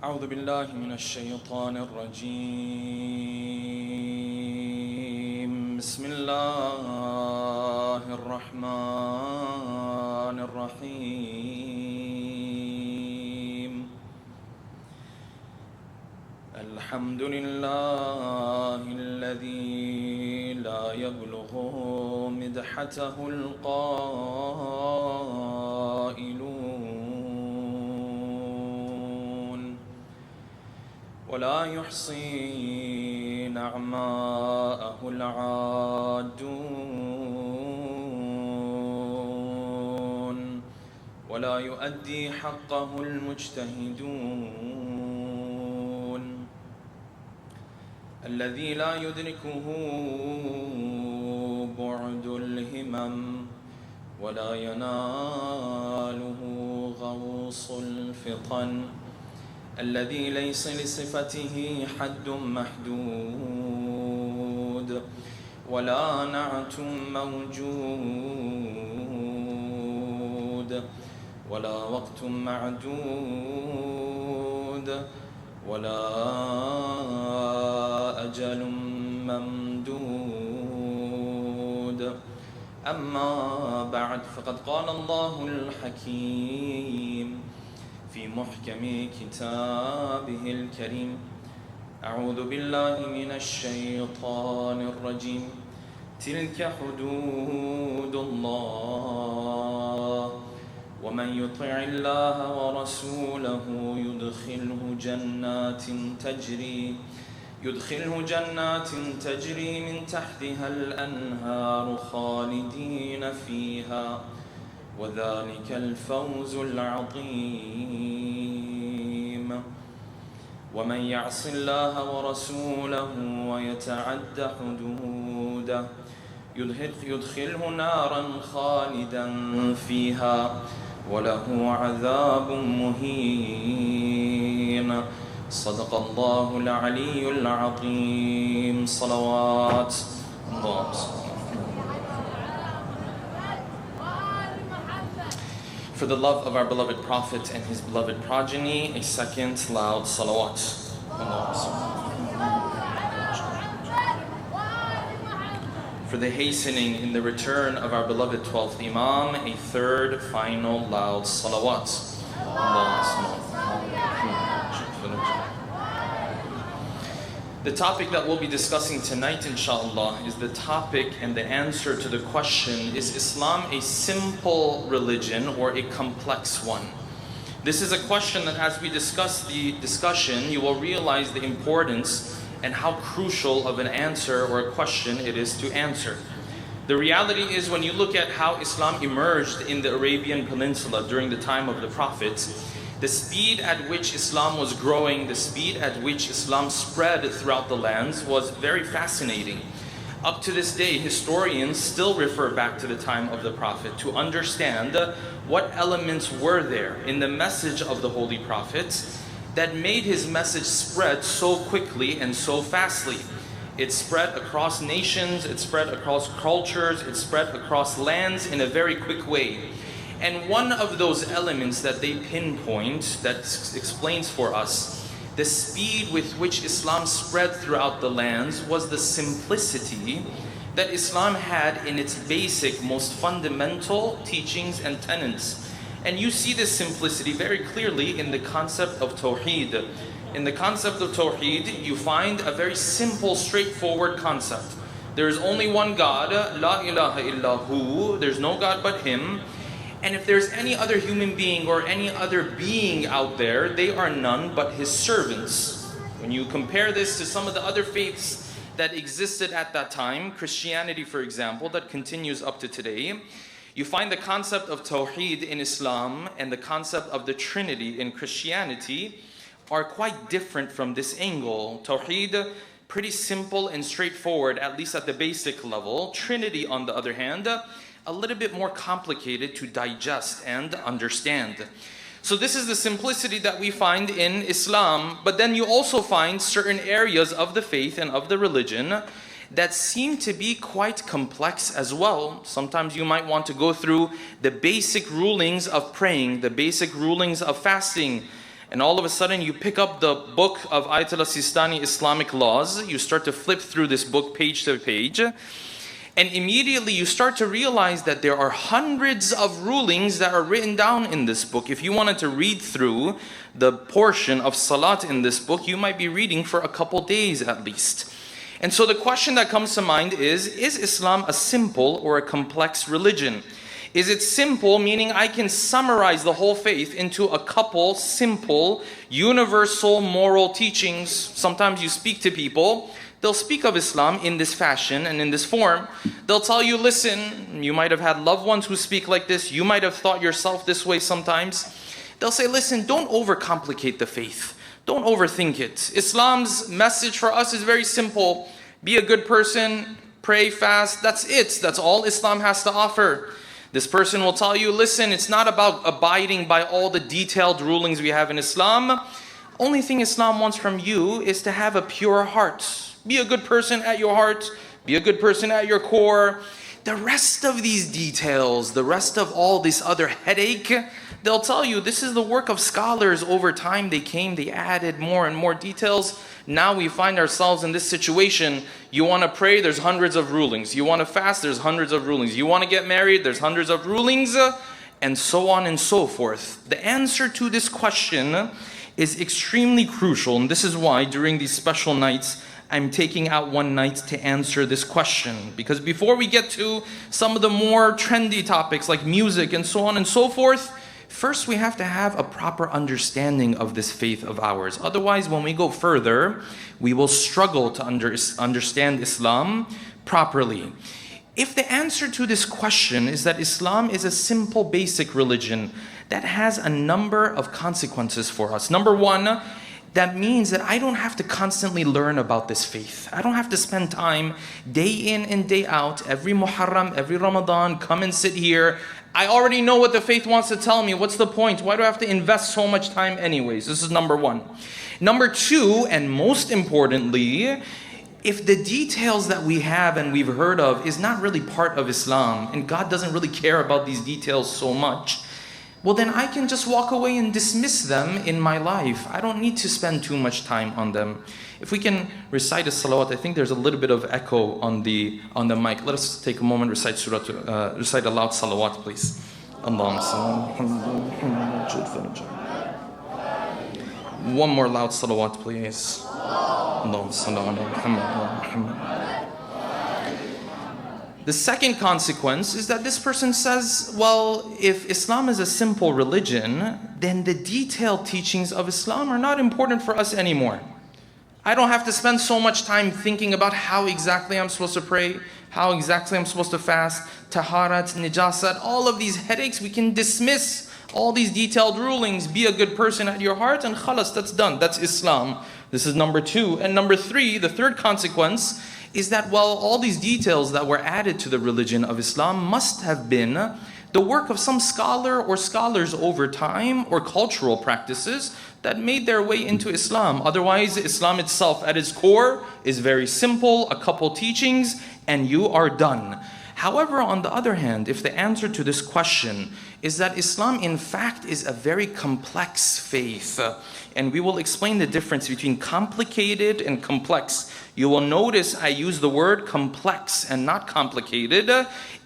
أعوذ بالله من الشيطان الرجيم بسم الله الرحمن الرحيم الحمد لله الذي لا يبلغ مدحته القائلون ولا يحصي نعماءه العادون ولا يؤدي حقه المجتهدون الذي لا يدركه بعد الهمم ولا يناله غوص الفطن الذي ليس لصفته حد محدود ولا نعت موجود ولا وقت معدود ولا أجل ممدود أما بعد فقد قال الله الحكيم في محكم كتابه الكريم أعوذ بالله من الشيطان الرجيم تلك حدود الله ومن يطع الله ورسوله يدخله جنات تجري من تحتها الأنهار خالدين فيها وذلك الفوز العظيم ومن يعص الله ورسوله ويتعد حدوده يدخله نارا خالدا فيها وله عذاب مهين صدق الله العلي العظيم صلوات الله. For the love of our beloved Prophet and his beloved progeny, a second loud salawat. For the hastening in the return of our beloved 12th Imam, a third final loud salawat. The topic that we'll be discussing tonight, inshallah, is the topic and the answer to the question, is Islam a simple religion or a complex one? This is a question that as we discuss the discussion, you will realize the importance and how crucial of an answer or a question it is to answer. The reality is, when you look at how Islam emerged in the Arabian Peninsula during the time of the Prophet, the speed at which Islam was growing, the speed at which Islam spread throughout the lands was very fascinating. Up to this day, historians still refer back to the time of the Prophet to understand what elements were there in the message of the Holy Prophet that made his message spread so quickly and so fastly. It spread across nations, it spread across cultures, it spread across lands in a very quick way. And one of those elements that they pinpoint that explains for us the speed with which Islam spread throughout the lands was the simplicity that Islam had in its basic, most fundamental teachings and tenets. And you see this simplicity very clearly in the concept of Tawheed. In the concept of Tawheed, you find a very simple, straightforward concept. There is only one God, La ilaha illahu, there's no God but Him. And if there's any other human being or any other being out there, they are none but His servants. When you compare this to some of the other faiths that existed at that time, Christianity, for example, that continues up to today, you find the concept of Tawheed in Islam and the concept of the Trinity in Christianity are quite different from this angle. Tawheed, pretty simple and straightforward, at least at the basic level. Trinity, on the other hand, a little bit more complicated to digest and understand. So this is the simplicity that we find in Islam, but then you also find certain areas of the faith and of the religion that seem to be quite complex as well. Sometimes you might want to go through the basic rulings of praying, the basic rulings of fasting, and all of a sudden you pick up the book of Ayatollah Sistani, Islamic Laws. You start to flip through this book page to page, and immediately you start to realize that there are hundreds of rulings that are written down in this book. If you wanted to read through the portion of Salat in this book, you might be reading for a couple days at least. And so the question that comes to mind is Islam a simple or a complex religion? Is it simple, meaning I can summarize the whole faith into a couple simple, universal moral teachings? Sometimes you speak to people, they'll speak of Islam in this fashion and in this form. They'll tell you, listen, you might have had loved ones who speak like this. You might have thought yourself this way sometimes. They'll say, listen, don't overcomplicate the faith. Don't overthink it. Islam's message for us is very simple. Be a good person, pray, fast. That's it. That's all Islam has to offer. This person will tell you, listen, it's not about abiding by all the detailed rulings we have in Islam. Only thing Islam wants from you is to have a pure heart. Be a good person at your heart. Be a good person at your core. The rest of these details, the rest of all this other headache, they'll tell you this is the work of scholars. Over time they added more and more details. Now we find ourselves in this situation. You want to pray, there's hundreds of rulings. You want to fast, there's hundreds of rulings. You want to get married, there's hundreds of rulings, and so on and so forth. The answer to this question is extremely crucial, and this is why during these special nights I'm taking out one night to answer this question. Because before we get to some of the more trendy topics like music and so on and so forth, first we have to have a proper understanding of this faith of ours. Otherwise, when we go further, we will struggle to understand Islam properly. If the answer to this question is that Islam is a simple, basic religion, that has a number of consequences for us. Number one, that means that I don't have to constantly learn about this faith. I don't have to spend time day in and day out, every Muharram, every Ramadan, come and sit here. I already know what the faith wants to tell me. What's the point? Why do I have to invest so much time anyways? This is number one. Number two, and most importantly, if the details that we have and we've heard of is not really part of Islam, and God doesn't really care about these details so much, well then I can just walk away and dismiss them in my life. I don't need to spend too much time on them. If we can recite a salawat, I think there's a little bit of echo on the mic. Let us take a moment, recite a loud salawat, please. One more loud salawat, please. The second consequence is that this person says, well, if Islam is a simple religion, then the detailed teachings of Islam are not important for us anymore. I don't have to spend so much time thinking about how exactly I'm supposed to pray, how exactly I'm supposed to fast, taharat, nijasat, all of these headaches, we can dismiss all these detailed rulings. Be a good person at your heart, and khalas, that's done. That's Islam. This is number two. And number three, the third consequence is that, well, all these details that were added to the religion of Islam must have been the work of some scholar or scholars over time, or cultural practices that made their way into Islam. Otherwise, Islam itself at its core is very simple, a couple teachings, and you are done. However, on the other hand, if the answer to this question is that Islam in fact is a very complex faith, and we will explain the difference between complicated and complex. You will notice I use the word complex and not complicated.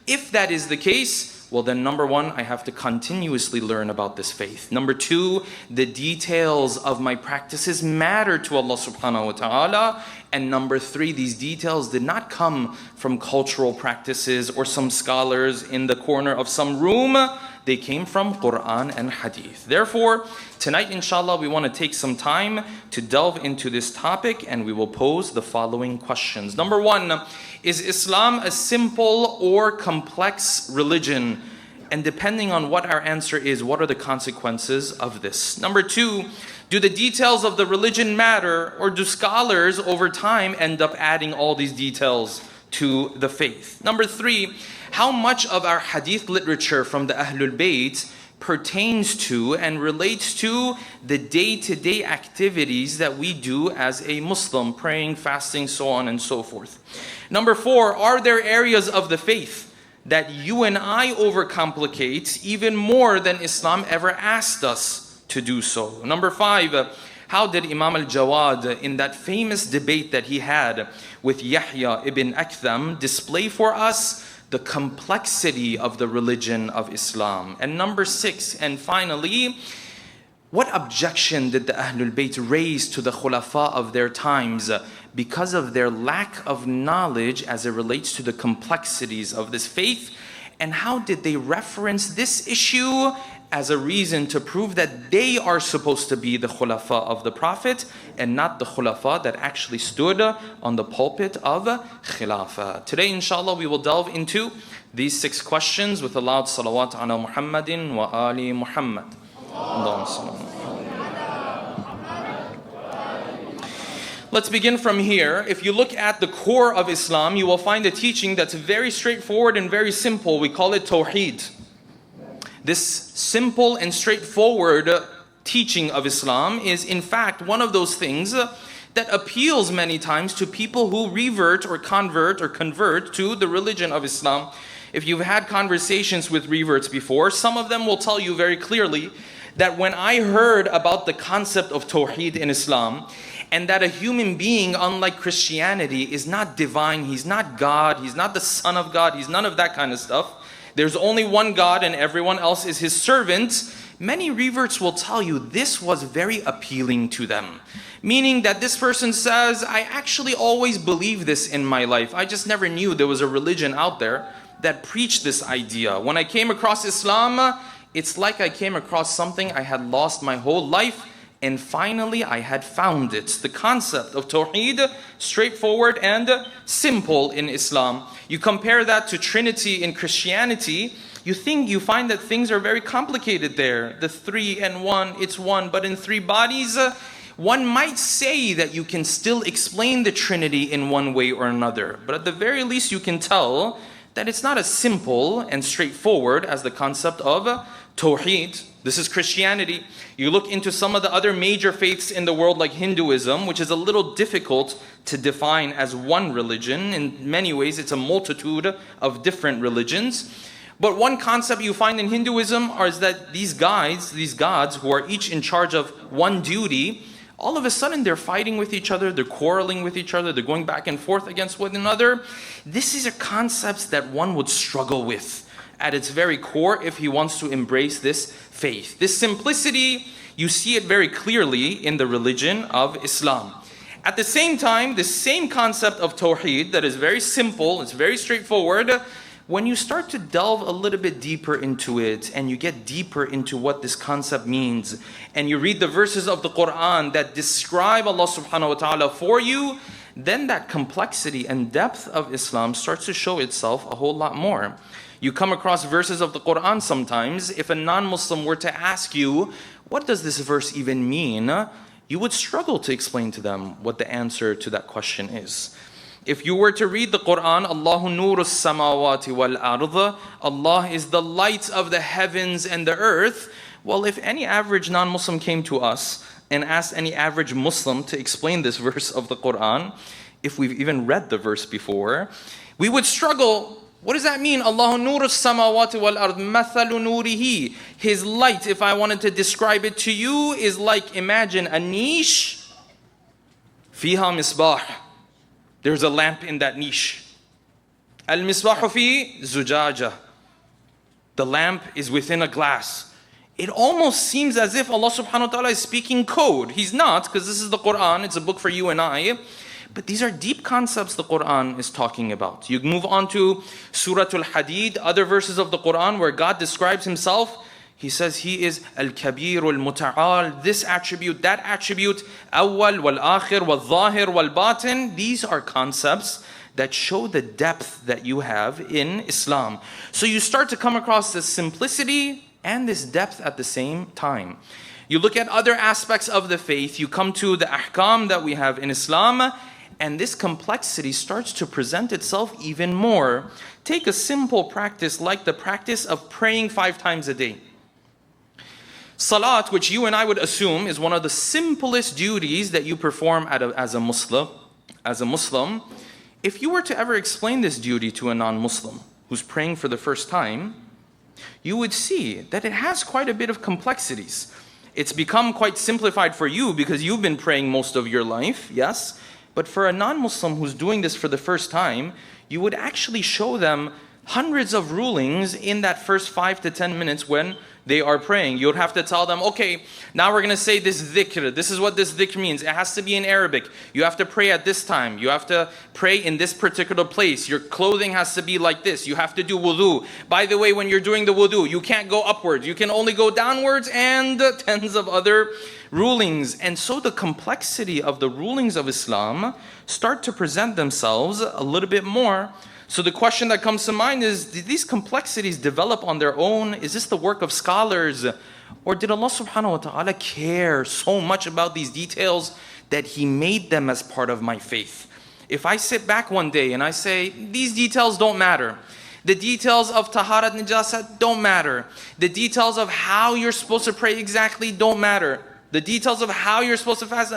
If that is the case, well then number one, I have to continuously learn about this faith. Number two, the details of my practices matter to Allah subhanahu wa ta'ala. And number three, these details did not come from cultural practices or some scholars in the corner of some room. They came from Quran and Hadith. Therefore, tonight inshallah we want to take some time to delve into this topic, and we will pose the following questions. Number one, is Islam a simple or complex religion? And depending on what our answer is, what are the consequences of this? Number two, do the details of the religion matter, or do scholars over time end up adding all these details to the faith? Number three, how much of our hadith literature from the Ahlul Bayt pertains to and relates to the day-to-day activities that we do as a Muslim, praying, fasting, so on and so forth? Number four, are there areas of the faith that you and I overcomplicate even more than Islam ever asked us to do so. Number 5, how did Imam al-Jawad, in that famous debate that he had with Yahya ibn Aktham, display for us the complexity of the religion of Islam? And number 6, and finally, what objection did the Ahlul Bayt raise to the Khulafa of their times because of their lack of knowledge as it relates to the complexities of this faith? And how did they reference this issue as a reason to prove that they are supposed to be the Khulafa of the Prophet and not the Khulafa that actually stood on the pulpit of Khilafah? Today, inshallah, we will delve into these 6 questions with a loud salawat ala Muhammadin wa ali Muhammad. Let's begin from here. If you look at the core of Islam, you will find a teaching that's very straightforward and very simple. We call it Tawheed. This simple and straightforward teaching of Islam is in fact one of those things that appeals many times to people who revert or convert to the religion of Islam. If you've had conversations with reverts before, some of them will tell you very clearly that when I heard about the concept of Tawheed in Islam, and that a human being, unlike Christianity, is not divine, he's not God, he's not the Son of God, he's none of that kind of stuff. There's only one God and everyone else is his servant. Many reverts will tell you this was very appealing to them. Meaning that this person says, I actually always believed this in my life. I just never knew there was a religion out there that preached this idea. When I came across Islam, it's like I came across something I had lost my whole life, and finally I had found it. The concept of Tawheed, straightforward and simple in Islam. You compare that to Trinity in Christianity, you find that things are very complicated there. The 3 and 1, it's one, but in 3 bodies, one might say that you can still explain the Trinity in one way or another. But at the very least you can tell that it's not as simple and straightforward as the concept of Tawheed. This is Christianity. You look into some of the other major faiths in the world like Hinduism, which is a little difficult to define as one religion. In many ways, it's a multitude of different religions. But one concept you find in Hinduism is that these gods who are each in charge of one duty, all of a sudden they're fighting with each other, they're quarreling with each other, they're going back and forth against one another. These are concepts that one would struggle with at its very core if he wants to embrace this faith. This simplicity, you see it very clearly in the religion of Islam. At the same time, the same concept of Tawheed that is very simple, it's very straightforward, when you start to delve a little bit deeper into it and you get deeper into what this concept means and you read the verses of the Quran that describe Allah subhanahu wa ta'ala for you, then that complexity and depth of Islam starts to show itself a whole lot more. You come across verses of the Quran sometimes, if a non-Muslim were to ask you, what does this verse even mean? You would struggle to explain to them what the answer to that question is. If you were to read the Quran, Allahu nurus samawati wal ard, Allah is the light of the heavens and the earth. Well, if any average non-Muslim came to us and asked any average Muslim to explain this verse of the Quran, if we've even read the verse before, we would struggle. What does that mean? Allahu nurus samawati wal ard, mathalu nurihi. His light, if I wanted to describe it to you, is like, imagine a niche, fiha misbah. There's a lamp in that niche. Al-misbahu fi zujaja. The lamp is within a glass. It almost seems as if Allah subhanahu wa ta'ala is speaking code. He's not, because this is the Quran, it's a book for you and I. But these are deep concepts the Quran is talking about. You move on to Surah Al-Hadid, other verses of the Quran where God describes himself. He says he is Al-Kabir, Al-Muta'al, this attribute, that attribute, Awwal, Wal-Akhir, Wal-Zahir, Wal-Batin. These are concepts that show the depth that you have in Islam. So you start to come across this simplicity and this depth at the same time. You look at other aspects of the faith, you come to the ahkam that we have in Islam, and this complexity starts to present itself even more. Take a simple practice like the practice of praying 5 times a day. Salat, which you and I would assume is one of the simplest duties that you perform as a Muslim. If you were to ever explain this duty to a non-Muslim who's praying for the first time, you would see that it has quite a bit of complexities. It's become quite simplified for you because you've been praying most of your life, yes? But for a non-Muslim who's doing this for the first time, you would actually show them hundreds of rulings in that first 5 to 10 minutes when they are praying. You would have to tell them, okay, now we're going to say this dhikr. This is what this dhikr means. It has to be in Arabic. You have to pray at this time. You have to pray in this particular place. Your clothing has to be like this. You have to do wudu. By the way, when you're doing the wudu, you can't go upwards. You can only go downwards, and tens of other rulings. And so the complexity of the rulings of Islam start to present themselves a little bit more. So the question that comes to mind is, did these complexities develop on their own? Is this the work of scholars? Or did Allah subhanahu wa ta'ala care so much about these details that He made them as part of my faith? If I sit back one day and I say, these details don't matter. The details of taharat najasat don't matter. The details of how you're supposed to pray exactly don't matter. The details of how you're supposed to fast,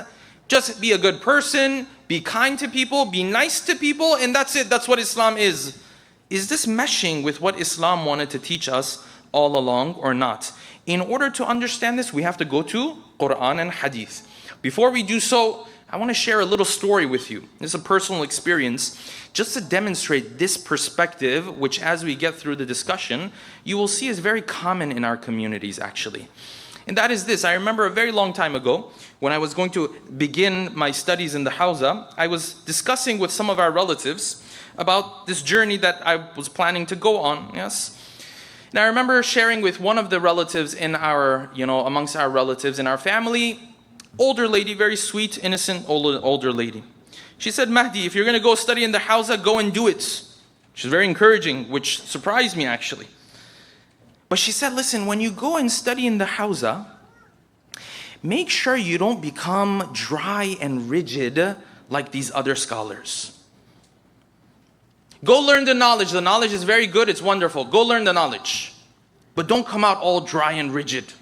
just be a good person, be kind to people, be nice to people, and that's it. That's what Islam is. Is this meshing with what Islam wanted to teach us all along or not? In order to understand this, we have to go to Quran and Hadith. Before we do so, I want to share a little story with you. This is a personal experience, just to demonstrate this perspective, which as we get through the discussion, you will see is very common in our communities actually. And that is this. I remember a very long time ago, when I was going to begin my studies in the Hawza, I was discussing with some of our relatives about this journey that I was planning to go on, yes? And I remember sharing with one of the relatives in our, amongst our relatives in our family, older lady, very sweet, innocent, older lady. She said, Mahdi, if you're going to go study in the Hawza, go and do it. She's very encouraging, which surprised me actually. But she said, listen, when you go and study in the Hawza, make sure you don't become dry and rigid like these other scholars. Go learn the knowledge. The knowledge is very good. It's wonderful. Go learn the knowledge. But don't come out all dry and rigid.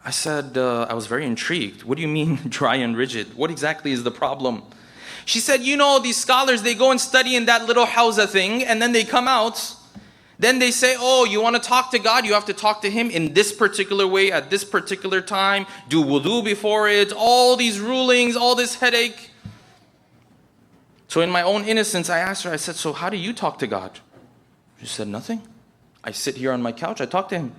I said, I was very intrigued. What do you mean dry and rigid? What exactly is the problem? She said, these scholars, they go and study in that little Hawza thing, and then they come out. Then they say, oh, you want to talk to God? You have to talk to Him in this particular way, at this particular time. Do wudu before it. All these rulings, all this headache. So in my own innocence, I asked her, I said, so how do you talk to God? She said, nothing. I sit here on my couch, I talk to Him.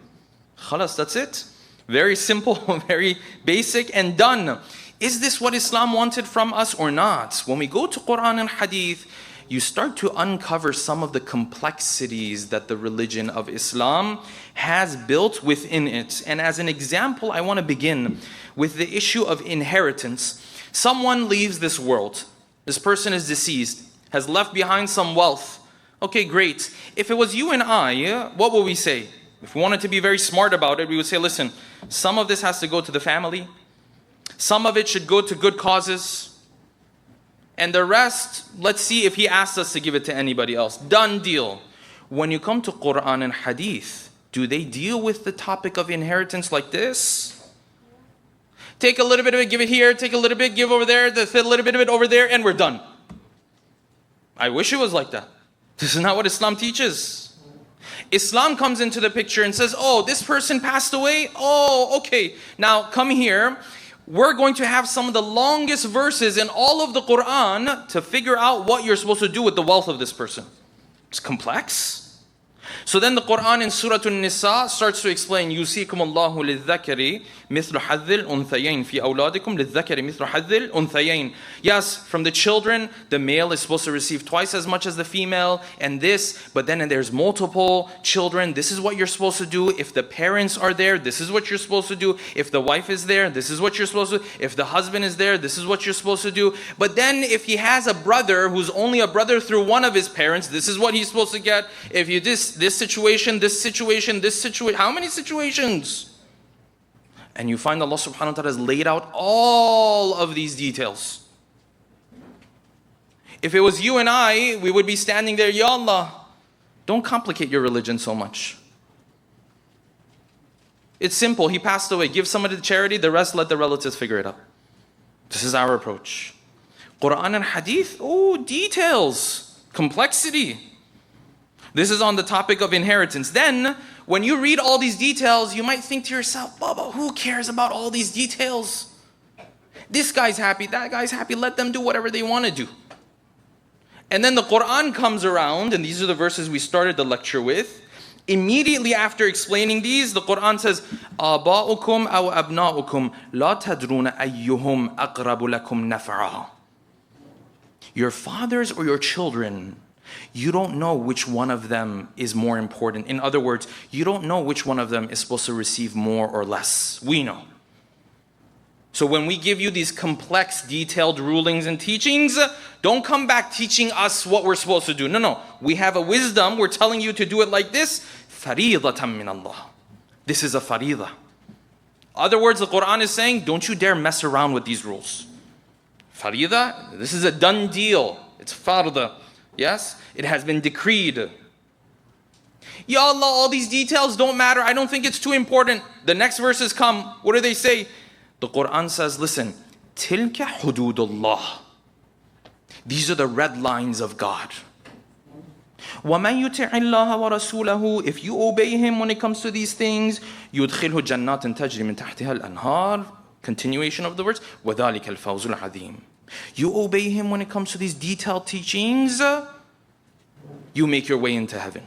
Khalas, that's it. Very simple, very basic, and done. Is this what Islam wanted from us or not? When we go to Quran and Hadith, you start to uncover some of the complexities that the religion of Islam has built within it. And as an example, I want to begin with the issue of inheritance. Someone leaves this world. This person is deceased, has left behind some wealth. Okay, great. If it was you and I, what would we say? If we wanted to be very smart about it, we would say, listen, some of this has to go to the family. Some of it should go to good causes. And the rest, let's see if he asks us to give it to anybody else. Done deal. When you come to Quran and Hadith, do they deal with the topic of inheritance like this? Take a little bit of it, give it here, take a little bit, give over there, a little bit of it over there, and we're done. I wish it was like that. This is not what Islam teaches. Islam comes into the picture and says, oh, this person passed away? Oh, okay. Now come here. We're going to have some of the longest verses in all of the Quran to figure out what you're supposed to do with the wealth of this person. It's complex. So then the Quran in Surah An-Nisa starts to explain, يُوصِيكُمُ اللَّهُ لِلذَّكَرِ مِثْلُ حَظِّ الْأُنْثَيَيْنِ فِي أَوْلَادِكُمْ لِلذَّكَرِ مِثْلُ حَظِّ الْأُنْثَيَيْنِ. Yes, from the children, the male is supposed to receive twice as much as the female, and this, but then there's multiple children. This is what you're supposed to do. If the parents are there, this is what you're supposed to do. If the wife is there, this is what you're supposed to do. If the husband is there, this is what you're supposed to do. But then if he has a brother who's only a brother through one of his parents, this is what he's supposed to get. If you this situation, how many situations? And you find Allah subhanahu wa ta'ala has laid out all of these details. If it was you and I, we would be standing there, Ya Allah, don't complicate your religion so much. It's simple. He passed away. Give some of the charity, the rest let the relatives figure it out. This is our approach. Quran and Hadith, oh, details, complexity. This is on the topic of inheritance. Then, when you read all these details, you might think to yourself, Baba, who cares about all these details? This guy's happy, that guy's happy, let them do whatever they want to do. And then the Quran comes around, and these are the verses we started the lecture with. Immediately after explaining these, the Quran says, آباؤكم أو أبناؤكم لا تدرون أيهم أقرب لكم نفعا. Your fathers or your children, you don't know which one of them is more important. In other words, you don't know which one of them is supposed to receive more or less. We know. So when we give you these complex, detailed rulings and teachings, don't come back teaching us what we're supposed to do. No. We have a wisdom. We're telling you to do it like this. فَرِيضَةً مِّنَ اللَّهِ. This is a faridah. Other words, the Quran is saying, don't you dare mess around with these rules. Faridah, this is a done deal. It's farda. Yes? It has been decreed. Ya Allah, all these details don't matter. I don't think it's too important. The next verses come. What do they say? The Quran says, listen, تِلْكَ حُدُودُ اللَّهِ. These are the red lines of God. وَمَنْ يُطِعِ اللَّهَ وَرَسُولَهُ. If you obey Him when it comes to these things, يُدْخِلْهُ جَنَّاتٍ تَجْرِي مِنْ تَحْتِهَا الْأَنْهَارِ. Continuation of the words, وَذَلِكَ الْفَوْزُ الْعَظِيمُ. You obey Him when it comes to these detailed teachings, you make your way into heaven.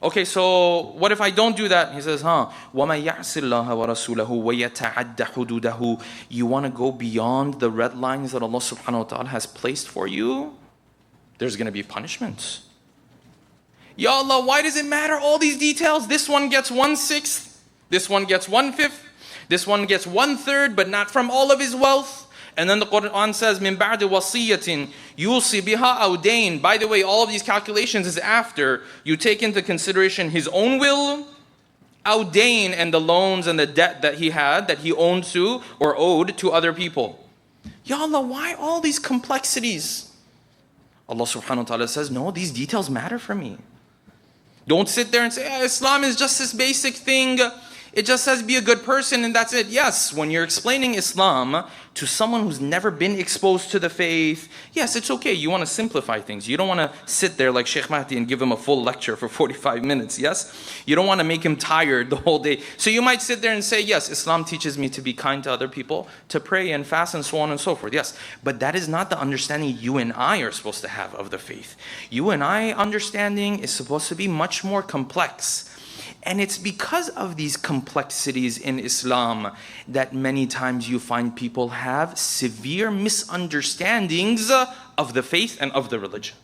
Okay, so what if I don't do that? He says, وَمَنْ يَعْصِ اللَّهَ وَرَسُولَهُ وَيَتَعَدَّ حُدُودَهُ. You want to go beyond the red lines that Allah subhanahu wa ta'ala has placed for you? There's going to be punishments. Ya Allah, why does it matter all these details? This one gets 1/6, this one gets 1/5, this one gets 1/3, but not from all of his wealth. And then the Quran says, مِن بَعْدِ وَصِيَّةٍ يُوصِي بِهَا أَوْ دَيْنٍ. By the way, all of these calculations is after you take into consideration his own will, أَوْ دَيْنٍ, and the loans and the debt that he had, that he owned to or owed to other people. Ya Allah, why all these complexities? Allah subhanahu wa ta'ala says, no, these details matter for me. Don't sit there and say, Islam is just this basic thing. It just says be a good person and that's it. Yes, when you're explaining Islam to someone who's never been exposed to the faith, yes, it's okay. You want to simplify things. You don't want to sit there like Sheikh Mahdi and give him a full lecture for 45 minutes, yes? You don't want to make him tired the whole day. So you might sit there and say, yes, Islam teaches me to be kind to other people, to pray and fast and so on and so forth, yes. But that is not the understanding you and I are supposed to have of the faith. You and I understanding is supposed to be much more complex. And it's because of these complexities in Islam that many times you find people have severe misunderstandings of the faith and of the religion.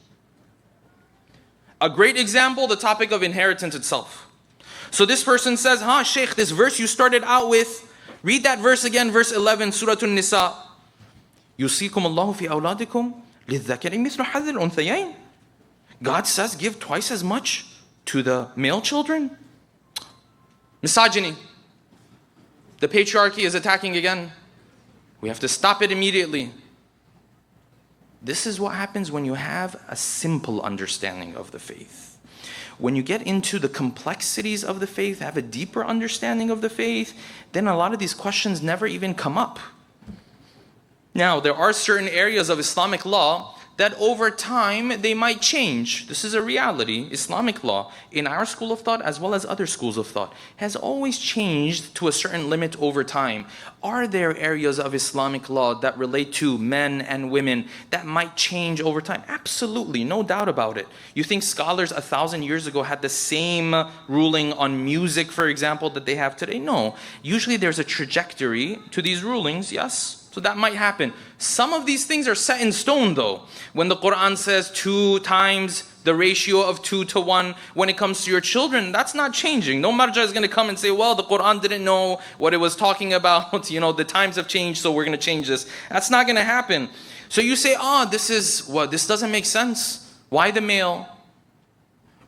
A great example, the topic of inheritance itself. So this person says, Shaykh, this verse you started out with, read that verse again, verse 11, Surah An-Nisa. يُوصِيكُمُ اللَّهُ فِي أَوْلَادِكُمْ لِلذَّكَرِ مِثْلُ حَظِّ الْأُنْثَيَيْنِ. God says give twice as much to the male children. Misogyny. The patriarchy is attacking again. We have to stop it immediately. This is what happens when you have a simple understanding of the faith. When you get into the complexities of the faith, have a deeper understanding of the faith, then a lot of these questions never even come up. Now, there are certain areas of Islamic law that over time they might change. This is a reality. Islamic law, in our school of thought as well as other schools of thought, has always changed to a certain limit over time. Are there areas of Islamic law that relate to men and women that might change over time? Absolutely, no doubt about it. You think scholars 1,000 years ago had the same ruling on music, for example, that they have today? No. Usually there's a trajectory to these rulings, yes. So that might happen. Some of these things are set in stone though. When the Quran says 2 times the ratio of 2 to 1 when it comes to your children, that's not changing. No marja is going to come and say, well, the Quran didn't know what it was talking about. The times have changed, so we're going to change this. That's not going to happen. So you say, this doesn't make sense. Why the male?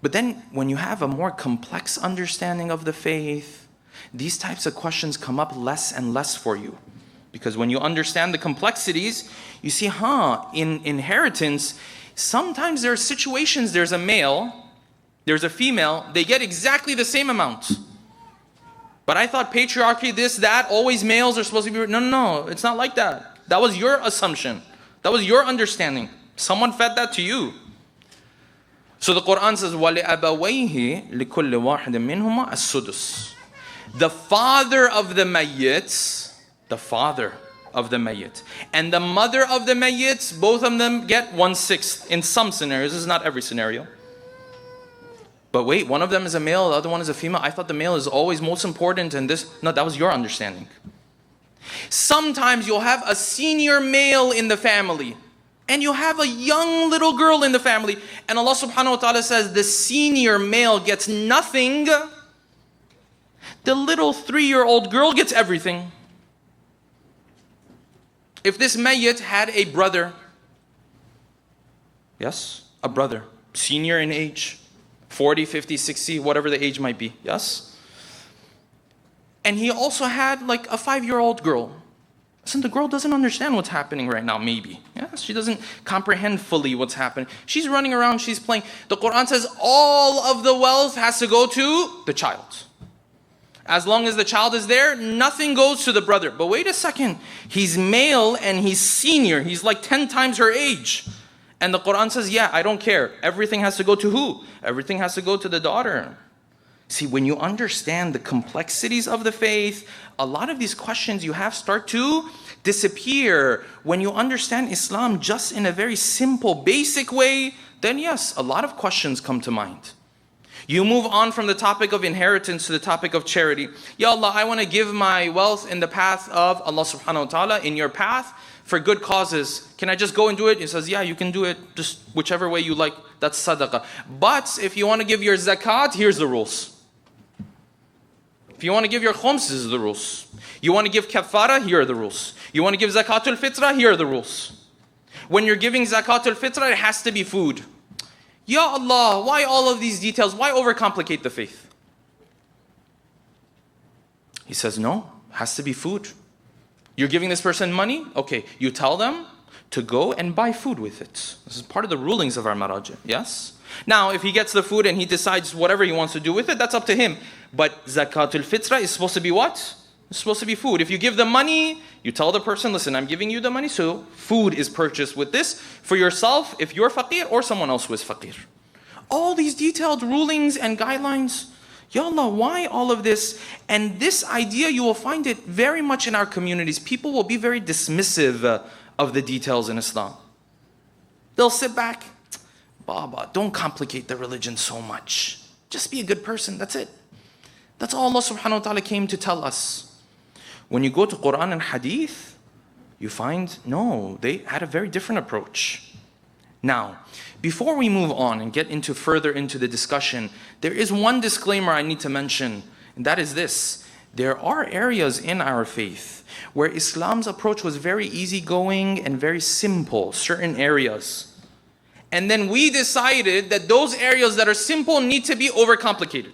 But then when you have a more complex understanding of the faith, these types of questions come up less and less for you. Because when you understand the complexities, you see, in inheritance, sometimes there are situations, there's a male, there's a female, they get exactly the same amount. But I thought patriarchy, this, that, always males are supposed to be... No, it's not like that. That was your assumption. That was your understanding. Someone fed that to you. So the Quran says, وَلِأَبَوَيْهِ لِكُلِّ وَاحِدٍ مِّنْهُمَا السُّدُسُ. The father of the mayyit, and the mother of the mayyit, both of them get 1/6 in some scenarios. This is not every scenario. But wait, one of them is a male, the other one is a female. I thought the male is always most important and this. No, that was your understanding. Sometimes you'll have a senior male in the family and you have a young little girl in the family, and Allah subhanahu wa ta'ala says the senior male gets nothing, the little 3-year-old girl gets everything. If this mayyit had a brother, yes, a brother, senior in age, 40, 50, 60, whatever the age might be, yes? And he also had like a 5-year-old girl. Listen, the girl doesn't understand what's happening right now, maybe. Yes, she doesn't comprehend fully what's happening. She's running around, she's playing. The Quran says all of the wealth has to go to the child. As long as the child is there, nothing goes to the brother. But wait a second, he's male and he's senior. He's like 10 times her age. And the Quran says, yeah, I don't care. Everything has to go to who? Everything has to go to the daughter. See, when you understand the complexities of the faith, a lot of these questions you have start to disappear. When you understand Islam just in a very simple, basic way, then yes, a lot of questions come to mind. You move on from the topic of inheritance to the topic of charity. Ya Allah, I want to give my wealth in the path of Allah subhanahu wa ta'ala, in your path, for good causes. Can I just go and do it? He says, yeah, you can do it just whichever way you like. That's sadaqah. But if you want to give your zakat, here's the rules. If you want to give your khums, this is the rules. You want to give kafara, here are the rules. You want to give zakatul fitra, here are the rules. When you're giving zakatul fitra, it has to be food. Ya Allah, why all of these details? Why overcomplicate the faith? He says, no, it has to be food. You're giving this person money? Okay, you tell them to go and buy food with it. This is part of the rulings of our marajah, yes? Now, if he gets the food and he decides whatever he wants to do with it, that's up to him. But zakatul fitra is supposed to be what? It's supposed to be food. If you give the money, you tell the person, listen, I'm giving you the money, so food is purchased with this for yourself if you're faqir or someone else who is faqir. All these detailed rulings and guidelines. Ya Allah, why all of this? And this idea, you will find it very much in our communities. People will be very dismissive of the details in Islam. They'll sit back. Baba, don't complicate the religion so much. Just be a good person, that's it. That's all Allah subhanahu wa ta'ala came to tell us. When you go to Quran and Hadith, you find, no, they had a very different approach. Now, before we move on and get into further into the discussion, there is one disclaimer I need to mention, and that is this. There are areas in our faith where Islam's approach was very easygoing and very simple, certain areas. And then we decided that those areas that are simple need to be overcomplicated.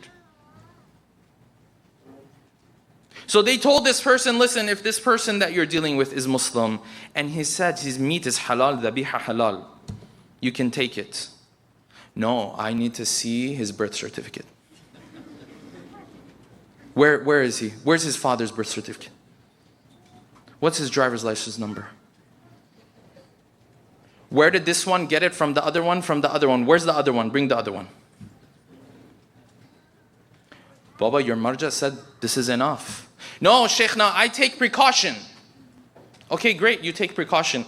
So they told this person, listen, if this person that you're dealing with is Muslim, and he said his meat is halal, dhabiha halal, you can take it. No, I need to see his birth certificate. Where is he? Where's his father's birth certificate? What's his driver's license number? Where did this one get it from the other one? From the other one. Where's the other one? Bring the other one. Baba, your marja said this is enough. No, Shaykhna, I take precaution. Okay, great, you take precaution.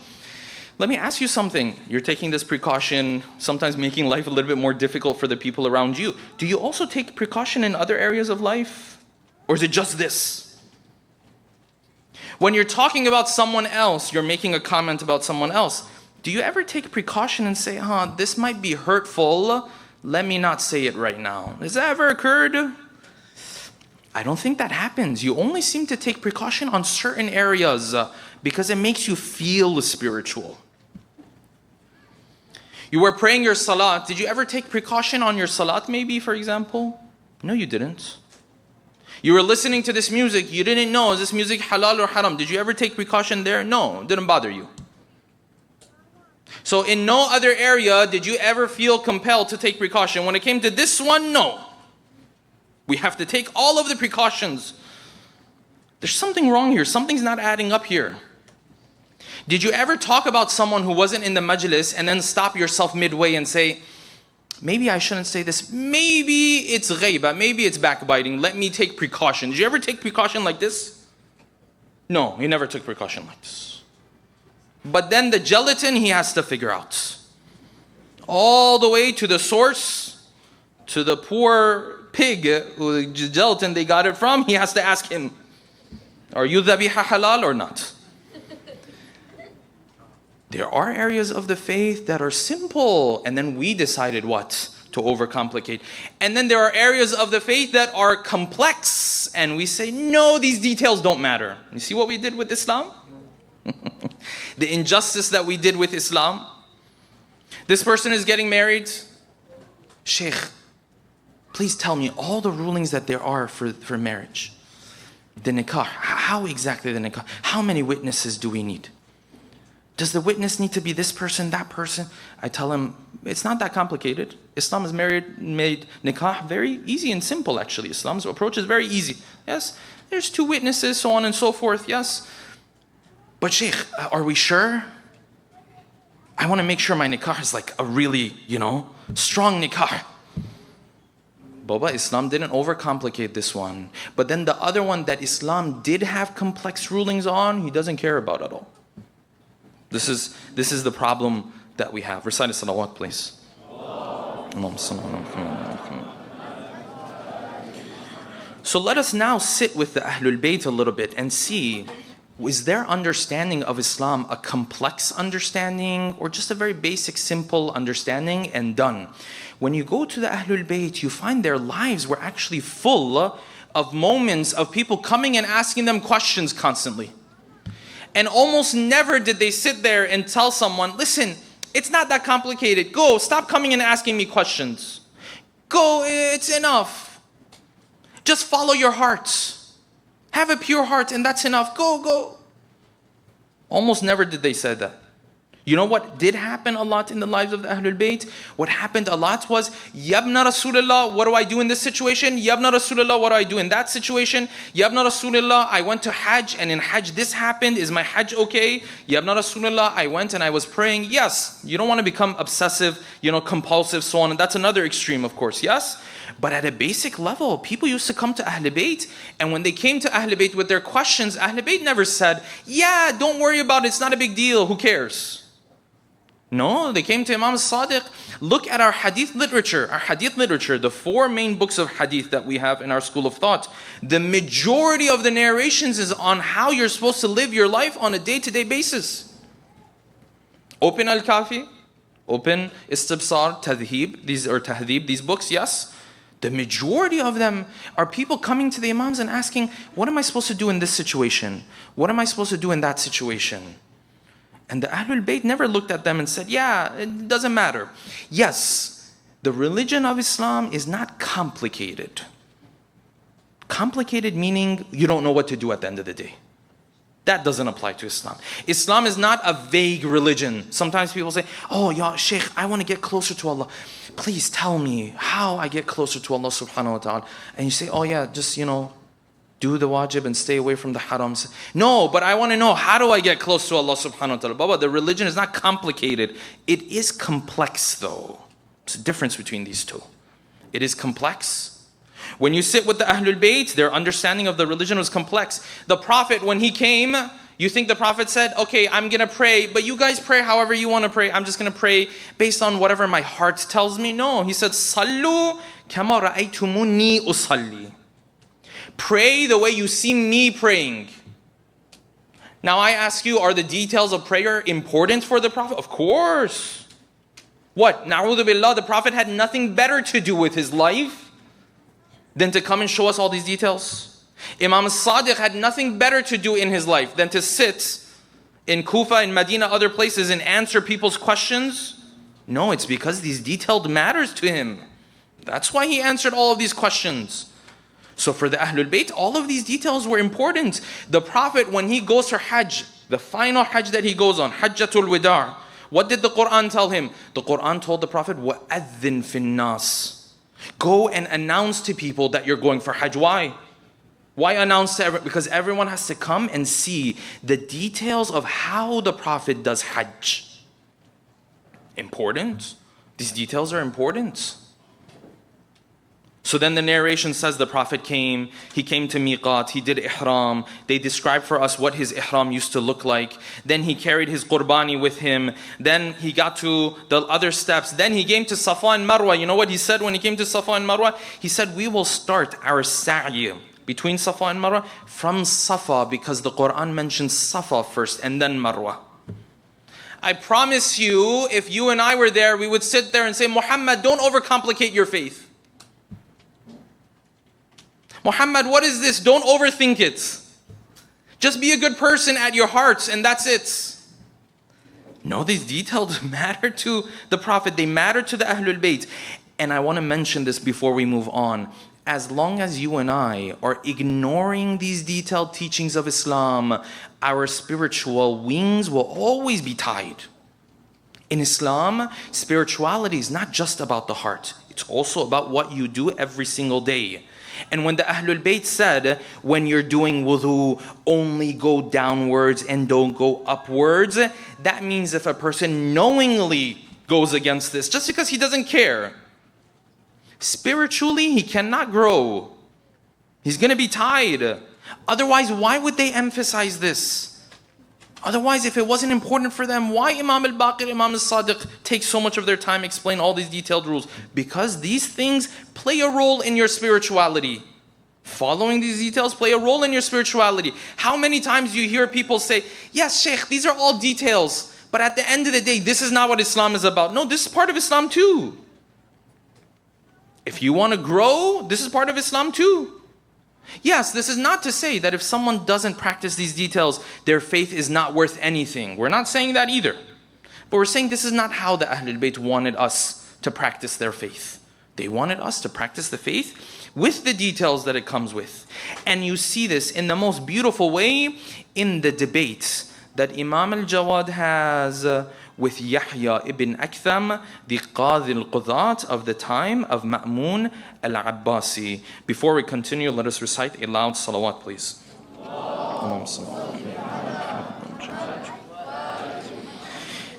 Let me ask you something. You're taking this precaution, sometimes making life a little bit more difficult for the people around you. Do you also take precaution in other areas of life? Or is it just this? When you're talking about someone else, you're making a comment about someone else. Do you ever take precaution and say, this might be hurtful, let me not say it right now? Has that ever occurred? I don't think that happens. You only seem to take precaution on certain areas because it makes you feel spiritual. You were praying your salat. Did you ever take precaution on your salat maybe, for example? No, you didn't. You were listening to this music. You didn't know, is this music halal or haram? Did you ever take precaution there? No, it didn't bother you. So in no other area did you ever feel compelled to take precaution. When it came to this one, no. We have to take all of the precautions. There's something wrong here. Something's not adding up here. Did you ever talk about someone who wasn't in the majlis and then stop yourself midway and say, maybe I shouldn't say this. Maybe it's ghaiba. Maybe it's backbiting. Let me take precaution. Did you ever take precaution like this? No, he never took precaution like this. But then the gelatin he has to figure out. All the way to the source, to the poor pig, who the gelatin they got it from, he has to ask him, are you dhabiha halal or not? There are areas of the faith that are simple, and then we decided what? To overcomplicate. And then there are areas of the faith that are complex, and we say, no, these details don't matter. You see what we did with Islam? The injustice that we did with Islam. This person is getting married. Sheikh, please tell me all the rulings that there are for marriage. The nikah, how exactly the nikah? How many witnesses do we need? Does the witness need to be this person, that person? I tell him, it's not that complicated. Islam has made nikah very easy and simple, actually. Islam's approach is very easy. Yes, there's two witnesses, so on and so forth, yes. But Sheikh, are we sure? I want to make sure my nikah is like a really, strong nikah. Baba, Islam didn't overcomplicate this one. But then the other one that Islam did have complex rulings on, he doesn't care about at all. This is the problem that we have. Recite a salawat, please. So let us now sit with the Ahlul Bayt a little bit and see, is their understanding of Islam a complex understanding or just a very basic, simple understanding and done? When you go to the Ahlul Bayt, you find their lives were actually full of moments of people coming and asking them questions constantly. And almost never did they sit there and tell someone, listen, it's not that complicated. Go, stop coming and asking me questions. Go, it's enough. Just follow your heart. Have a pure heart and that's enough. Go. Almost never did they say that. You know what did happen a lot in the lives of the Ahlul Bayt? What happened a lot was, Yabna Rasulullah, what do I do in this situation? Yabna Rasulullah, what do I do in that situation? Yabna Rasulullah, I went to Hajj and in Hajj this happened. Is my Hajj okay? Yabna Rasulullah, I went and I was praying. Yes, you don't want to become obsessive, compulsive, so on. And that's another extreme, of course, yes? But at a basic level, people used to come to Ahlul Bayt, and when they came to Ahlul Bayt with their questions, Ahlul Bayt never said, yeah, don't worry about it, it's not a big deal, who cares? No, they came to Imam Sadiq. Look at our hadith literature. The four main books of hadith that we have in our school of thought. The majority of the narrations is on how you're supposed to live your life on a day-to-day basis. Open Al-Kafi, open Istibsar, Tadhib, these books, yes. The majority of them are people coming to the Imams and asking, what am I supposed to do in this situation? What am I supposed to do in that situation? And the Ahlul Bayt never looked at them and said, yeah, it doesn't matter. Yes, the religion of Islam is not complicated. Complicated meaning you don't know what to do at the end of the day. That doesn't apply to Islam. Islam is not a vague religion. Sometimes people say, oh, ya Sheikh, I want to get closer to Allah. Please tell me how I get closer to Allah subhanahu wa ta'ala. And you say, oh yeah, just, do the wajib and stay away from the harams. No, but I want to know, how do I get close to Allah subhanahu wa ta'ala? Baba, the religion is not complicated. It is complex though. There's a difference between these two. It is complex. When you sit with the Ahlul Bayt, their understanding of the religion was complex. The Prophet, when he came, you think the Prophet said, okay, I'm going to pray, but you guys pray however you want to pray. I'm just going to pray based on whatever my heart tells me. No, he said, Sallu kama ra'aytumuni usalli. Pray the way you see me praying. Now I ask you, are the details of prayer important for the Prophet? Of course. What? Na'udhu billah, the Prophet had nothing better to do with his life than to come and show us all these details. Imam Sadiq had nothing better to do in his life than to sit in Kufa, in Medina, other places and answer people's questions. No, it's because these detailed matters to him. That's why he answered all of these questions. So for the Ahlul Bayt, all of these details were important. The Prophet, when he goes for Hajj, the final Hajj that he goes on, Hajjatul Wida', what did the Quran tell him? The Quran told the Prophet, وَأَذِّن فِي النَّاسِ. Go and announce to people that you're going for Hajj. Why? Why announce to everyone? Because everyone has to come and see the details of how the Prophet does Hajj. Important. These details are important. So then the narration says the Prophet came, he came to Miqat, he did Ihram. They describe for us what his Ihram used to look like. Then he carried his Qurbani with him. Then he got to the other steps. Then he came to Safa and Marwa. You know what he said when he came to Safa and Marwa? He said, we will start our sa'i between Safa and Marwa from Safa, because the Quran mentions Safa first and then Marwa. I promise you, if you and I were there, we would sit there and say, Muhammad, don't overcomplicate your faith. Muhammad, what is this? Don't overthink it. Just be a good person at your heart, and that's it. No, these details matter to the Prophet. They matter to the Ahlul Bayt. And I want to mention this before we move on. As long as you and I are ignoring these detailed teachings of Islam, our spiritual wings will always be tied. In Islam, spirituality is not just about the heart. It's also about what you do every single day. And when the Ahlul Bayt said, when you're doing wudu, only go downwards and don't go upwards, that means if a person knowingly goes against this, just because he doesn't care, spiritually he cannot grow. He's going to be tied. Otherwise, why would they emphasize this? Otherwise, if it wasn't important for them, why Imam al-Baqir, Imam al-Sadiq take so much of their time explain all these detailed rules? Because these things play a role in your spirituality. Following these details play a role in your spirituality. How many times do you hear people say, yes, Sheikh, these are all details, but at the end of the day, this is not what Islam is about. No, this is part of Islam too. If you want to grow, this is part of Islam too. Yes, this is not to say that if someone doesn't practice these details, their faith is not worth anything. We're not saying that either. But we're saying this is not how the Ahlul Bayt wanted us to practice their faith. They wanted us to practice the faith with the details that it comes with. And you see this in the most beautiful way in the debates that Imam al-Jawad has with Yahya ibn Aktham, the Qadhi al-Qudat of the time of Ma'mun al-Abbasi. Before we continue, let us recite a loud salawat, please.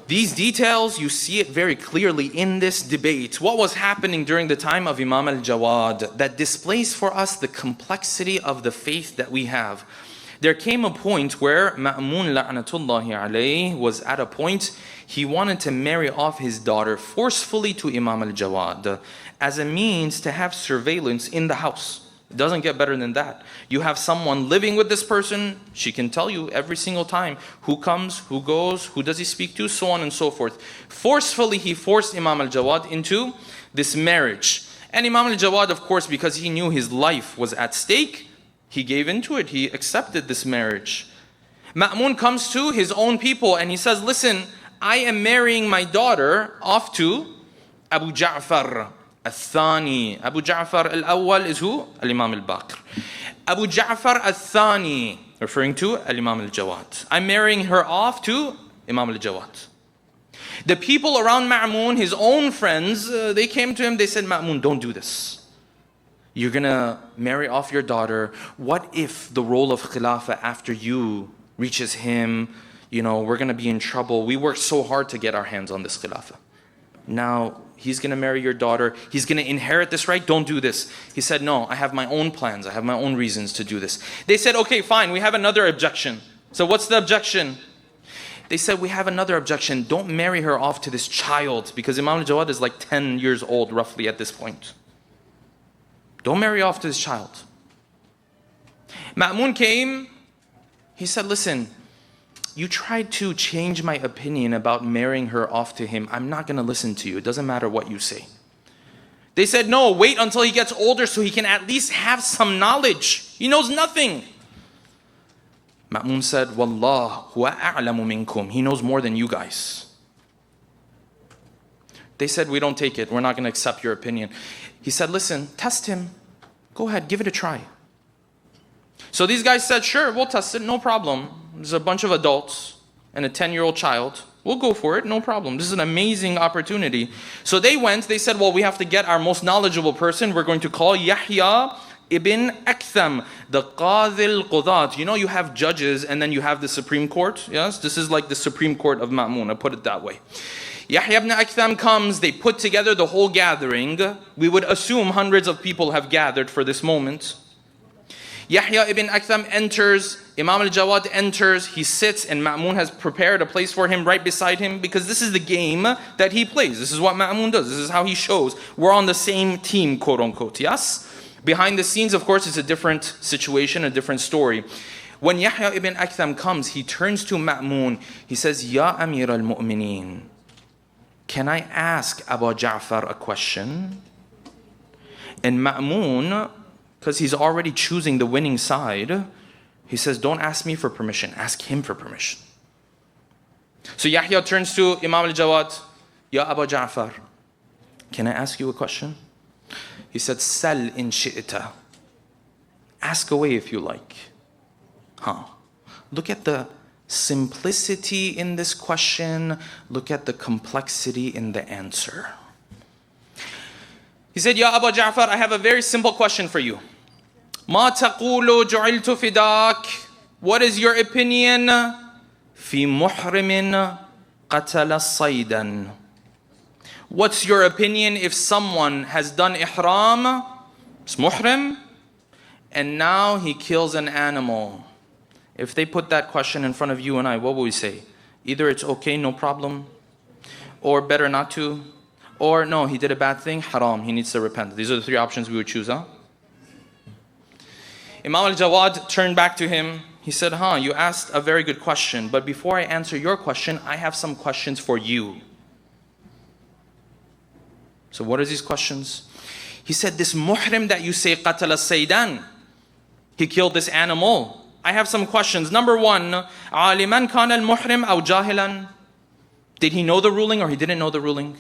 These details, you see it very clearly in this debate. What was happening during the time of Imam al-Jawad that displays for us the complexity of the faith that we have. There came a point where Ma'mun la'natullahi alayhi was at a point he wanted to marry off his daughter forcefully to Imam al-Jawad as a means to have surveillance in the house. It doesn't get better than that. You have someone living with this person, she can tell you every single time who comes, who goes, who does he speak to, so on and so forth. Forcefully, he forced Imam al-Jawad into this marriage. And Imam al-Jawad, of course, because he knew his life was at stake, he gave into it, he accepted this marriage. Ma'mun comes to his own people and he says, listen, I am marrying my daughter off to Abu Ja'far al-Thani. Abu Ja'far al-Awwal is who? Al-Imam al-Baqir. Abu Ja'far al-Thani, referring to Al-Imam al-Jawad. I'm marrying her off to Imam al-Jawad. The people around Ma'mun, his own friends, they came to him, they said, Ma'mun, don't do this. You're going to marry off your daughter. What if the role of Khilafah after you reaches him? You know, we're going to be in trouble. We worked so hard to get our hands on this Khilafah. Now, he's going to marry your daughter. He's going to inherit this right. Don't do this. He said, no, I have my own plans. I have my own reasons to do this. They said, okay, fine. We have another objection. So what's the objection? They said, we have another objection. Don't marry her off to this child, because Imam al-Jawad is like 10 years old roughly at this point. Don't marry off to this child. Ma'mun came. He said, listen, you tried to change my opinion about marrying her off to him. I'm not going to listen to you. It doesn't matter what you say. They said, no, wait until he gets older so he can at least have some knowledge. He knows nothing. Ma'mun said, Wallah, huwa a'lamu minkum. He knows more than you guys. They said, we don't take it. We're not going to accept your opinion. He said, listen, test him. Go ahead, give it a try. So these guys said, sure, we'll test it, no problem. There's a bunch of adults and a 10-year-old child. We'll go for it, no problem. This is an amazing opportunity. So they went, they said, well, we have to get our most knowledgeable person. We're going to call Yahya ibn Aktham, the Qadhi al-Qudat. You know, you have judges and then you have the Supreme Court. Yes, this is like the Supreme Court of Ma'mun. I put it that way. Yahya ibn Aktham comes, they put together the whole gathering. We would assume hundreds of people have gathered for this moment. Yahya ibn Aktham enters, Imam al-Jawad enters, he sits, and Ma'mun has prepared a place for him right beside him, because this is the game that he plays. This is what Ma'mun does. This is how he shows we're on the same team, quote unquote. Yes? Behind the scenes, of course, it's a different situation, a different story. When Yahya ibn Aktham comes, he turns to Ma'mun. He says, Ya Amir al-Mu'mineen, can I ask Abu Ja'far a question? And Ma'mun, because he's already choosing the winning side, he says, don't ask me for permission, ask him for permission. So Yahya turns to Imam al-Jawad, Ya Abu Ja'far, can I ask you a question? He said, Sal in shi'ta. Ask away if you like. Look at the simplicity in this question. Look at the complexity in the answer. He said, Ya Abu Ja'far, I have a very simple question for you. Ma taqulu ju'iltu fidak. What is your opinion? Fi muhrimin qatala saydan. What's your opinion if someone has done ihram, it's muhrim, and now he kills an animal? If they put that question in front of you and I, what would we say? Either it's okay, no problem, or better not to, or no, he did a bad thing, haram, he needs to repent. These are the three options we would choose, Imam al-Jawad turned back to him. He said, you asked a very good question, but before I answer your question, I have some questions for you. So what are these questions? He said, this muhrim that you say, qatala saydan, he killed this animal. I have some questions. Number one, aliman kana al-muhrim aw jahilan? Did he know the ruling or he didn't know the ruling?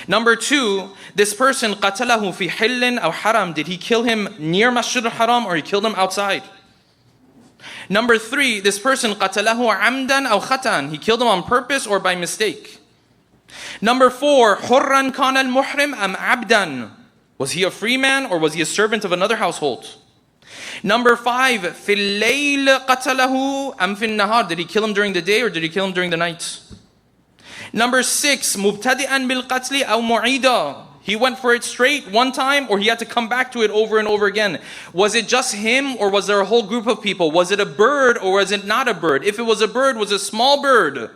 Number two, this person, qatalahu fi hillin aw haram, did he kill him near Masjid al-Haram or he killed him outside? Number three, this person, qatalahu amdan aw khatan, he killed him on purpose or by mistake? Number four, hurran kana al-muhrim am abdan, was he a free man or was he a servant of another household? Number five, fil layl qatalahu am fin nahar, did he kill him during the day or did he kill him during the night? Number six, mubtadi'an bil qatli aw mu'ida, he went for it straight one time or he had to come back to it over and over again. Was it just him or was there a whole group of people? Was it a bird or was it not a bird? If it was a bird, was it a small bird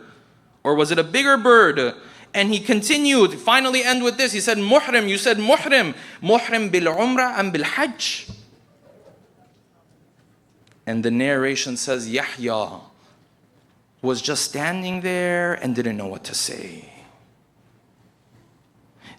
or was it a bigger bird? And he continued, finally end with this. He said, muhrim, you said muhrim. Muhrim bil umrah and bil hajj. And the narration says, Yahya was just standing there and didn't know what to say.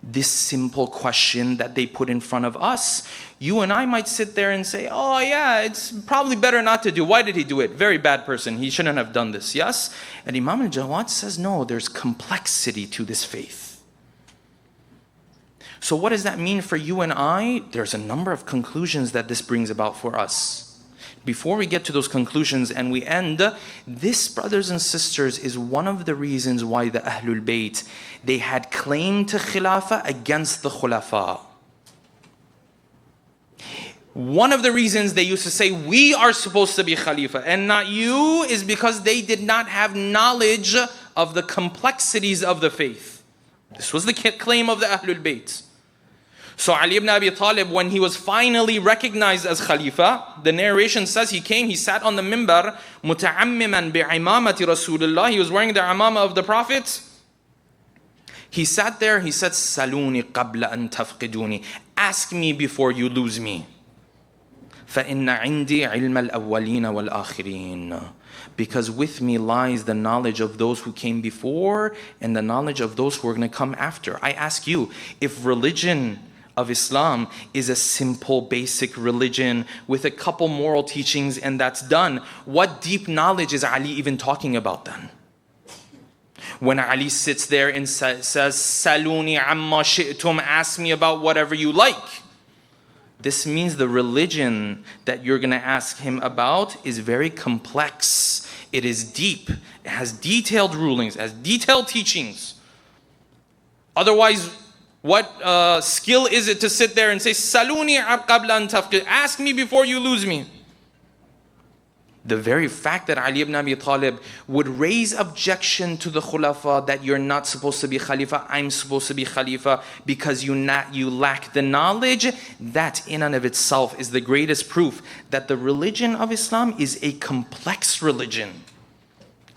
This simple question that they put in front of us, you and I might sit there and say, oh yeah, it's probably better not to do. Why did he do it? Very bad person. He shouldn't have done this. Yes? And Imam al-Jawad says, no, there's complexity to this faith. So what does that mean for you and I? There's a number of conclusions that this brings about for us. Before we get to those conclusions and we end, this, brothers and sisters, is one of the reasons why the Ahlul Bayt, they had claim to Khilafah against the Khulafa. One of the reasons they used to say, we are supposed to be Khalifa and not you, is because they did not have knowledge of the complexities of the faith. This was the claim of the Ahlul Bayt. So Ali ibn Abi Talib, when he was finally recognized as Khalifa, the narration says he came, he sat on the mimbar, مُتَعَمِّمًا بِعِمَامَةِ رَسُولِ اللَّهِ, he was wearing the imamah of the Prophet. He sat there, he said, سَلُونِ قَبْلَ أَن تَفْقِدُونِ, ask me before you lose me. فَإِنَّ عِنْدِي عِلْمَ الْأَوَّلِينَ وَالْآخِرِينَ, because with me lies the knowledge of those who came before and the knowledge of those who are going to come after. I ask you, if religion of Islam is a simple, basic religion with a couple moral teachings and that's done, what deep knowledge is Ali even talking about then? When Ali sits there and says, Saluni amma shi'tum, ask me about whatever you like. This means the religion that you're going to ask him about is very complex. It is deep. It has detailed rulings, it has detailed teachings. Otherwise, What skill is it to sit there and say, Saluni qabla an tafqid, ask me before you lose me? The very fact that Ali ibn Abi Talib would raise objection to the khulafa that you're not supposed to be khalifa, I'm supposed to be khalifa because you lack the knowledge, that in and of itself is the greatest proof that the religion of Islam is a complex religion.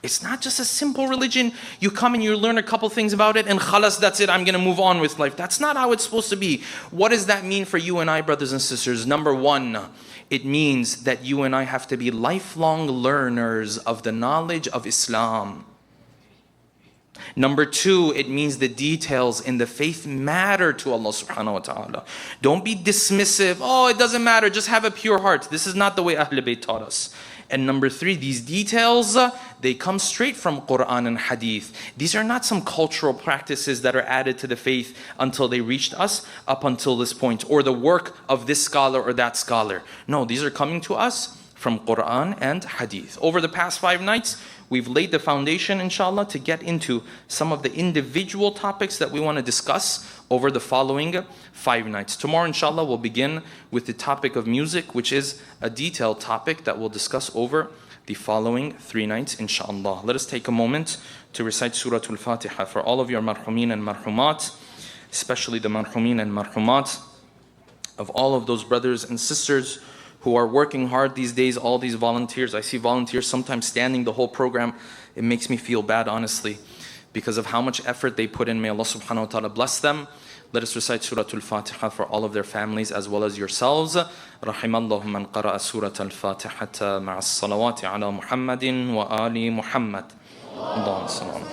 It's not just a simple religion. You come and you learn a couple things about it and khalas, that's it, I'm going to move on with life. That's not how it's supposed to be. What does that mean for you and I, brothers and sisters? Number one, it means that you and I have to be lifelong learners of the knowledge of Islam. Number two, it means the details in the faith matter to Allah subhanahu wa ta'ala. Don't be dismissive. Oh, it doesn't matter. Just have a pure heart. This is not the way Ahlul Bayt taught us. And number three, these details, they come straight from Quran and Hadith. These are not some cultural practices that are added to the faith until they reached us up until this point, or the work of this scholar or that scholar. No, these are coming to us from Quran and Hadith. Over the past 5 nights, we've laid the foundation, inshallah, to get into some of the individual topics that we want to discuss over the following 5 nights. Tomorrow, inshallah, we'll begin with the topic of music, which is a detailed topic that we'll discuss over the following 3 nights, inshallah. Let us take a moment to recite Surah Al-Fatiha for all of your marhumin and marhumat, especially the marhumin and marhumat of all of those brothers and sisters who are working hard these days, all these volunteers. I see volunteers sometimes standing the whole program. It makes me feel bad, honestly, because of how much effort they put in. May Allah subhanahu wa ta'ala bless them. Let us recite Surah Al-Fatiha for all of their families as well as yourselves. Rahimallahu man qara'a Surah Al-Fatihata ma'a as-salawati ala Muhammadin wa ali Muhammad. Allahumma sallam.